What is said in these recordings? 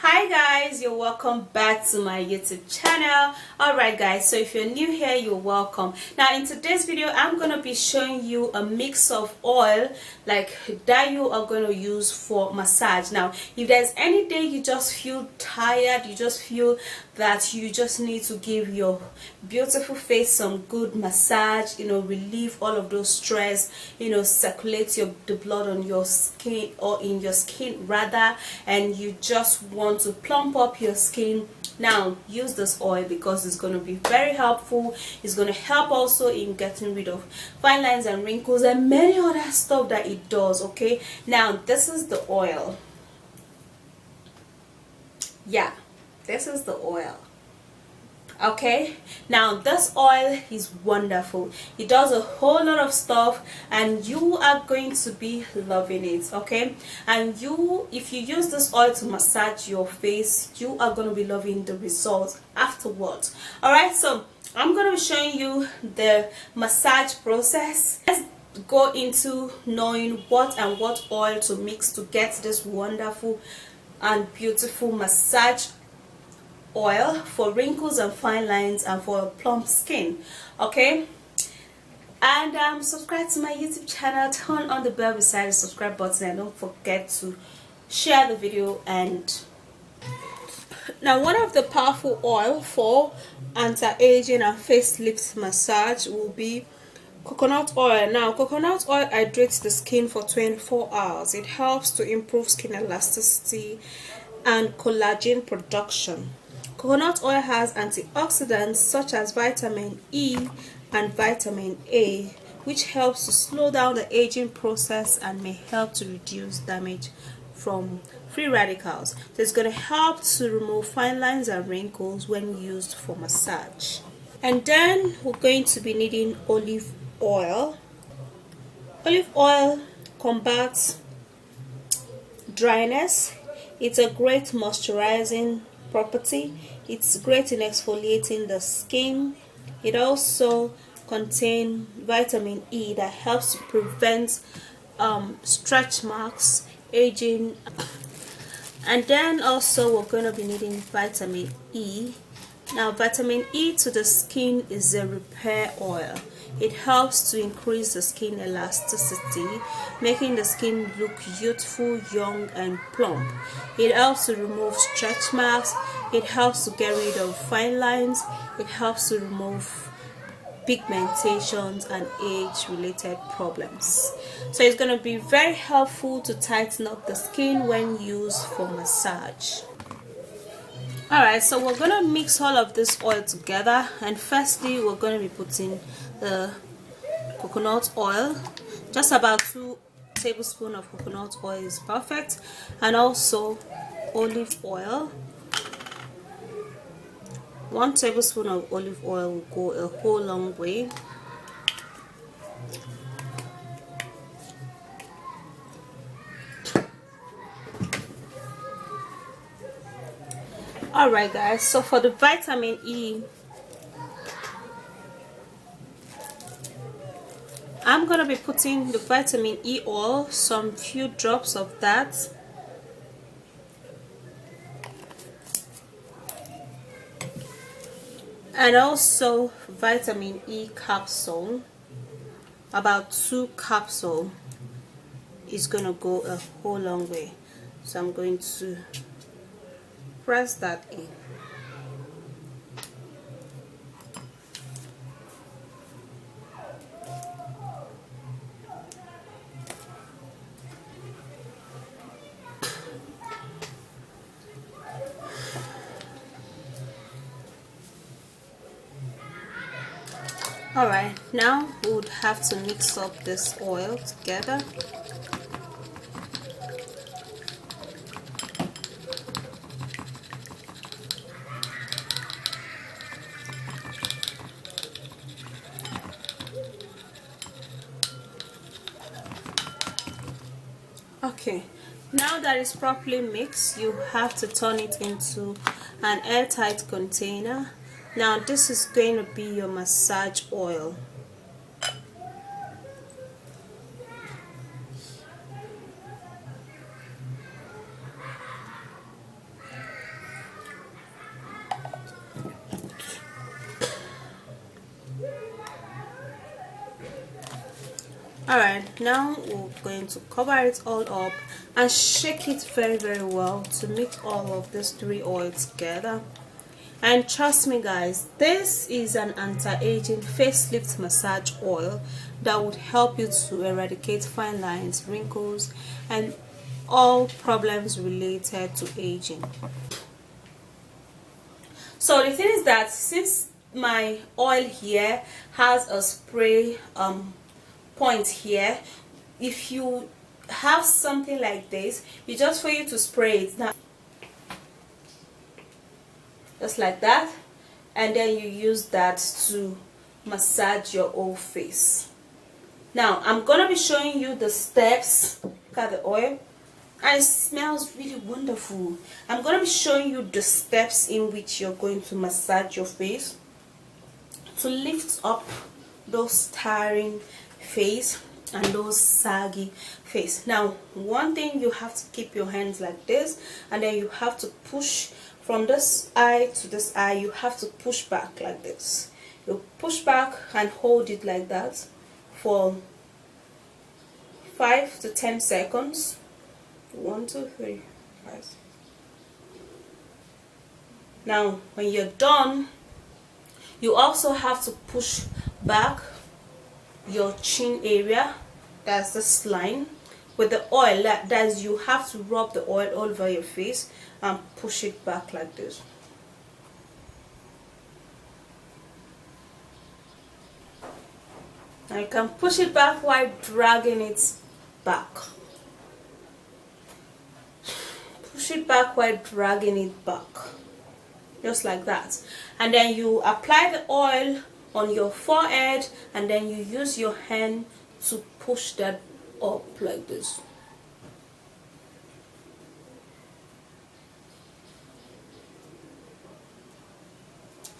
Hi guys, you're welcome back to my YouTube channel. Alright guys, so if you're new here, you're welcome. Now in today's video, I'm going to be showing you a mix of oil like that you are going to use for massage. Now if there's any day you just feel tired, you just feel that you just need to give your beautiful face some good massage, relieve all of those stress, circulate the blood on your skin or in your skin rather, and you just want to plump up your skin, now use this oil because it's going to be very helpful. It's going to help also in getting rid of fine lines and wrinkles and many other stuff that it does. Okay, now this is the oil. Yeah, this is the oil. Okay, now this oil is wonderful. It does a whole lot of stuff and you are going to be loving it. Okay, and if you use this oil to massage your face, you are going to be loving the results afterwards. All right, so I'm going to be showing you the massage process. Let's go into knowing what oil to mix to get this wonderful and beautiful massage oil for wrinkles and fine lines and for plump skin. Okay, and subscribe to my YouTube channel, turn on the bell beside the subscribe button, and don't forget to share the video. And now one of the powerful oil for anti-aging and facelift massage will be coconut oil. Now coconut oil hydrates the skin for 24 hours. It helps to improve skin elasticity and collagen production. Coconut oil has antioxidants such as vitamin E and vitamin A, which helps to slow down the aging process and may help to reduce damage from free radicals. So it's going to help to remove fine lines and wrinkles when used for massage. And then we're going to be needing olive oil. Olive oil combats dryness. It's a great moisturizing property. It's great in exfoliating the skin. It also contains vitamin E that helps to prevent stretch marks, aging. And then also we're going to be needing vitamin E. Now vitamin E to the skin is a repair oil. It helps to increase the skin elasticity, making the skin look youthful, young and plump. It helps to remove stretch marks. It helps to get rid of fine lines. It helps to remove pigmentations and age-related problems. So it's going to be very helpful to tighten up the skin when used for massage. Alright, so we're going to mix all of this oil together, and firstly we're going to be putting the coconut oil. Just about 2 tablespoons of coconut oil is perfect, and also olive oil. 1 tablespoon of olive oil will go a whole long way. Alright guys, so for the vitamin E, I'm gonna be putting the vitamin E oil, some few drops of that, and also vitamin E capsule. About 2 capsules is gonna go a whole long way. So I'm going to press that in. Alright, now we would have to mix up this oil together. Okay, now that it's properly mixed, you have to turn it into an airtight container. Now this is going to be your massage oil. Alright, now we're going to cover it all up and shake it very very well to mix all of these three oils together. And trust me guys, this is an anti-aging facelift massage oil that would help you to eradicate fine lines, wrinkles, and all problems related to aging. So the thing is that since my oil here has a spray point here, if you have something like this, you just for you to spray it now, just like that, and then you use that to massage your whole face. Now I'm gonna be showing you the steps. Look at the oil, and it smells really wonderful. I'm gonna be showing you the steps in which you're going to massage your face to lift up those tiring face and those saggy face. Now one thing, you have to keep your hands like this, and then you have to push from this eye to this eye. You have to push back like this. You push back and hold it like that for 5 to 10 seconds. 1 2 3 5. Now when you're done, you also have to push back your chin area, that's this line, with the oil. That's you have to rub the oil all over your face and push it back like this. Now you can push it back while dragging it back. Push it back while dragging it back, just like that. And then you apply the oil on your forehead, and then you use your hand to push that up like this.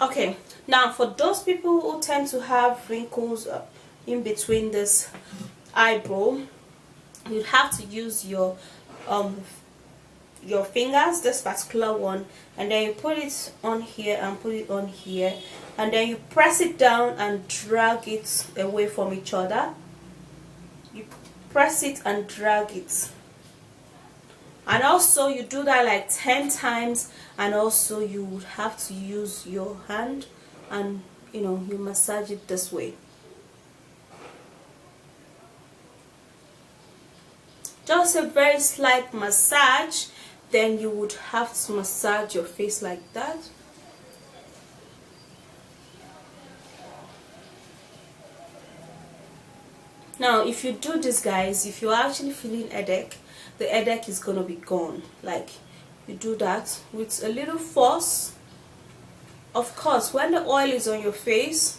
Okay, now for those people who tend to have wrinkles in between this eyebrow, you have to use your fingers, this particular one, and then you put it on here and put it on here, and then you press it down and drag it away from each other. You press it and drag it, and also you do that like 10 times, and also you would have to use your hand and you massage it this way. Just a very slight massage, then you would have to massage your face like that. Now if you do this guys, if you're actually feeling headache, the headache is gonna be gone. Like, you do that with a little force. Of course, when the oil is on your face,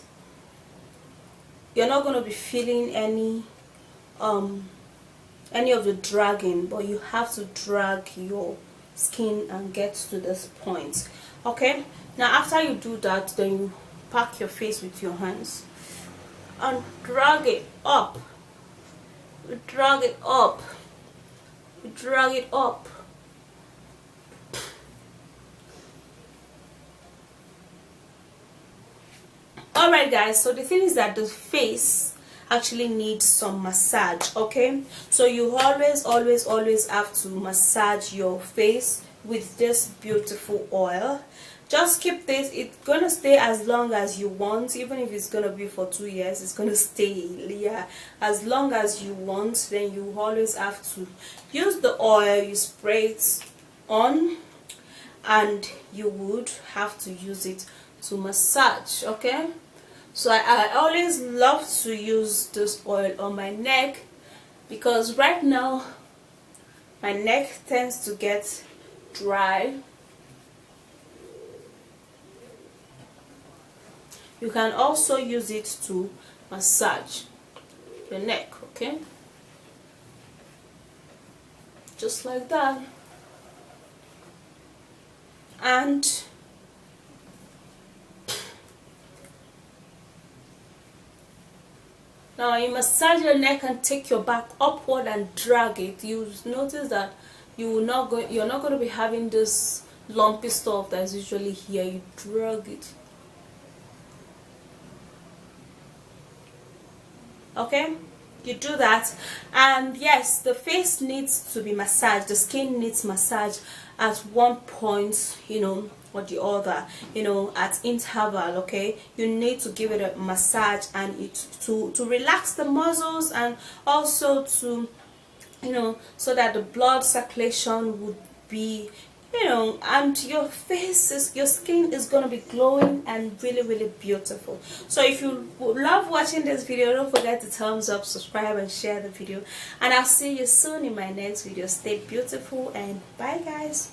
you're not gonna be feeling any of the dragging, but you have to drag your skin and get to this point. Okay, now after you do that, then you pack your face with your hands and drag it up. Drag it up. Drag it up. Alright guys, so the thing is that the face actually needs some massage. Okay, so you always have to massage your face with this beautiful oil. Just keep this, it's gonna stay as long as you want. Even if it's gonna be for 2 years, it's gonna stay, yeah, as long as you want. Then you always have to use the oil, you spray it on, and you would have to use it to massage. Okay, so I always love to use this oil on my neck, because right now my neck tends to get dry. You can also use it to massage your neck. Okay, just like that. And now you massage your neck and take your back upward and drag it. You notice that you're not going to be having this lumpy stuff that's usually here. You drag it. Okay, you do that. And yes, the face needs to be massaged, the skin needs massage at one point, or the other, at interval. Okay, you need to give it a massage, and it to relax the muscles, and also to, so that the blood circulation would be, and your your skin is going to be glowing and really, really beautiful. So if you love watching this video, don't forget to thumbs up, subscribe, and share the video, and I'll see you soon in my next video. Stay beautiful, and bye guys.